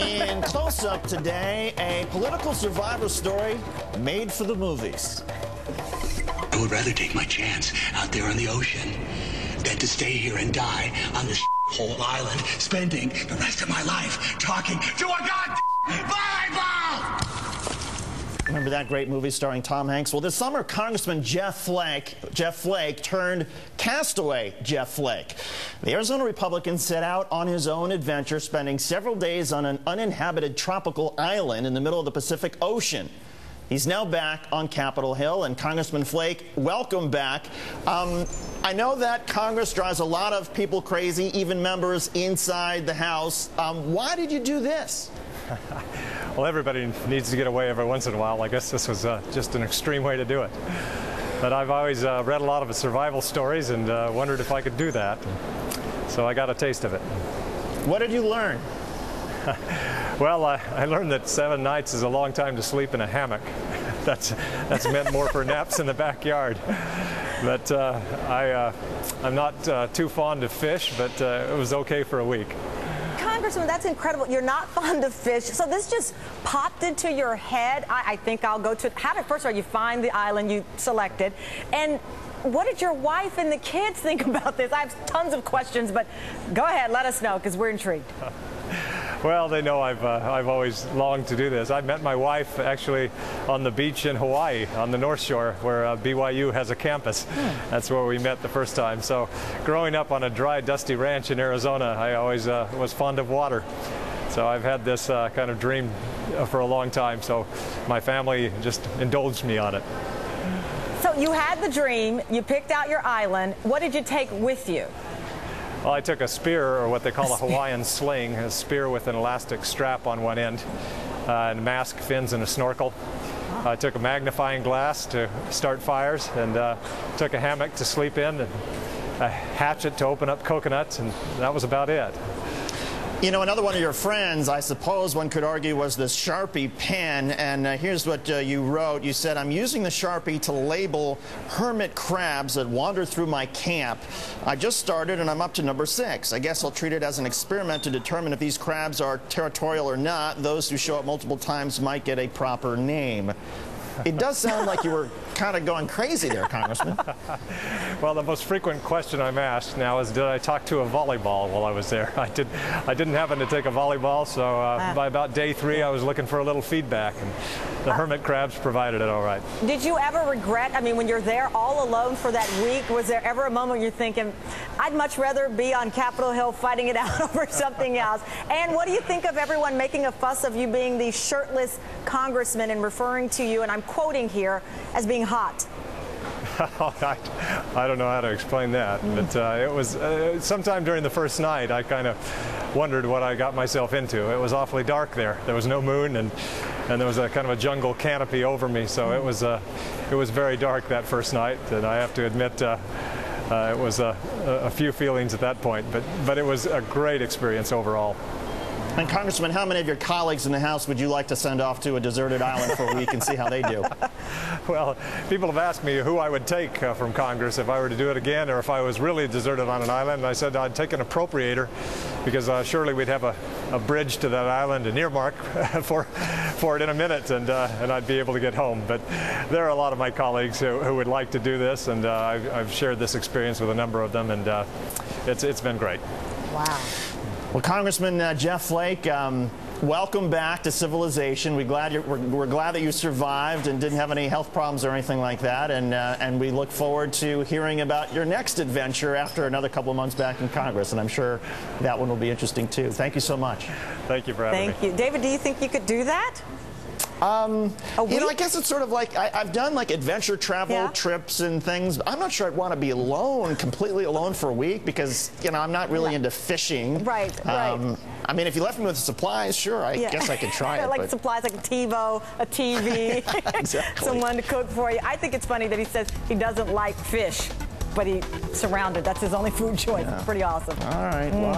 In Close-Up today, a political survivor story made for the movies. I would rather take my chance out there on the ocean than to stay here and die on this whole island, spending the rest of my life talking to a goddamn volleyball! Remember that great movie starring Tom Hanks? Well, this summer, Congressman Jeff Flake turned castaway Jeff Flake. The Arizona Republican set out on his own adventure, spending several days on an uninhabited tropical island in the middle of the Pacific Ocean. He's now back on Capitol Hill, and Congressman Flake, welcome back. I know that Congress drives a lot of people crazy, even members inside the House. Why did you do this? Well, everybody needs to get away every once in a while. I guess this was just an extreme way to do it. But I've always read a lot of survival stories and wondered if I could do that. So I got a taste of it. What did you learn? Well, I learned that 7 nights is a long time to sleep in a hammock. That's meant more for naps in the backyard. But I'm not too fond of fish, but it was okay for a week. Congressman, that's incredible. You're not fond of fish, so this just popped into your head. I think I'll go to it. How did, first of all, you find the island you selected, and what did your wife and the kids think about this? I have tons of questions, but go ahead, let us know, because we're intrigued. Well, they know I've always longed to do this. I met my wife actually on the beach in Hawaii, on the North Shore, where BYU has a campus. That's where we met the first time. So growing up on a dry, dusty ranch in Arizona, I always was fond of water. So I've had this kind of dream for a long time. So my family just indulged me on it. So you had the dream, you picked out your island. What did you take with you? Well, I took a spear, or what they call a Hawaiian sling, a spear with an elastic strap on one end, and mask, fins, and a snorkel. I took a magnifying glass to start fires, and took a hammock to sleep in, and a hatchet to open up coconuts, and that was about it. You know, another one of your friends, I suppose one could argue, was this Sharpie pen, and here's what you wrote. You said, "I'm using the Sharpie to label hermit crabs that wander through my camp. I just started and I'm up to number 6. I guess I'll treat it as an experiment to determine if these crabs are territorial or not. Those who show up multiple times might get a proper name." It does sound like you were kind of going crazy there, Congressman. Well, the most frequent question I'm asked now is, did I talk to a volleyball while I was there? I didn't happen to take a volleyball, so by about day 3, I was looking for a little feedback, and the hermit crabs provided it all right. Did you ever regret, I mean, when you're there all alone for that week, was there ever a moment you're thinking, I'd much rather be on Capitol Hill fighting it out over something else? And what do you think of everyone making a fuss of you being the shirtless congressman and referring to you, and I'm quoting here, as being hot? I don't know how to explain that, but it was sometime during the first night I kind of wondered what I got myself into. It was awfully dark there. There was no moon, and there was a kind of a jungle canopy over me, so it was very dark that first night, and I have to admit it was a few feelings at that point, but it was a great experience overall. And Congressman, how many of your colleagues in the House would you like to send off to a deserted island for a week and see how they do? Well, people have asked me who I would take from Congress if I were to do it again, or if I was really deserted on an island. And I said I'd take an appropriator, because surely we'd have a bridge to that island, an earmark for it in a minute, and I'd be able to get home. But there are a lot of my colleagues who would like to do this, and I've shared this experience with a number of them, and it's been great. Wow. Well, Congressman Jeff Flake, welcome back to civilization. We're glad that you survived and didn't have any health problems or anything like that, and we look forward to hearing about your next adventure after another couple of months back in Congress, and I'm sure that one will be interesting too. Thank you so much. Thank you for having me. Thank you. David, do you think you could do that? You know, I guess it's sort of like I've done like adventure travel trips and things. I'm not sure I'd want to be alone, completely alone for a week, because, you know, I'm not really into fishing. Right, right. I mean, if you left me with supplies, sure, I guess I could try it. Like supplies, like a TiVo, a TV, exactly. Someone to cook for you. I think it's funny that he says he doesn't like fish, but he's surrounded. That's his only food choice. It's pretty awesome. All right, well.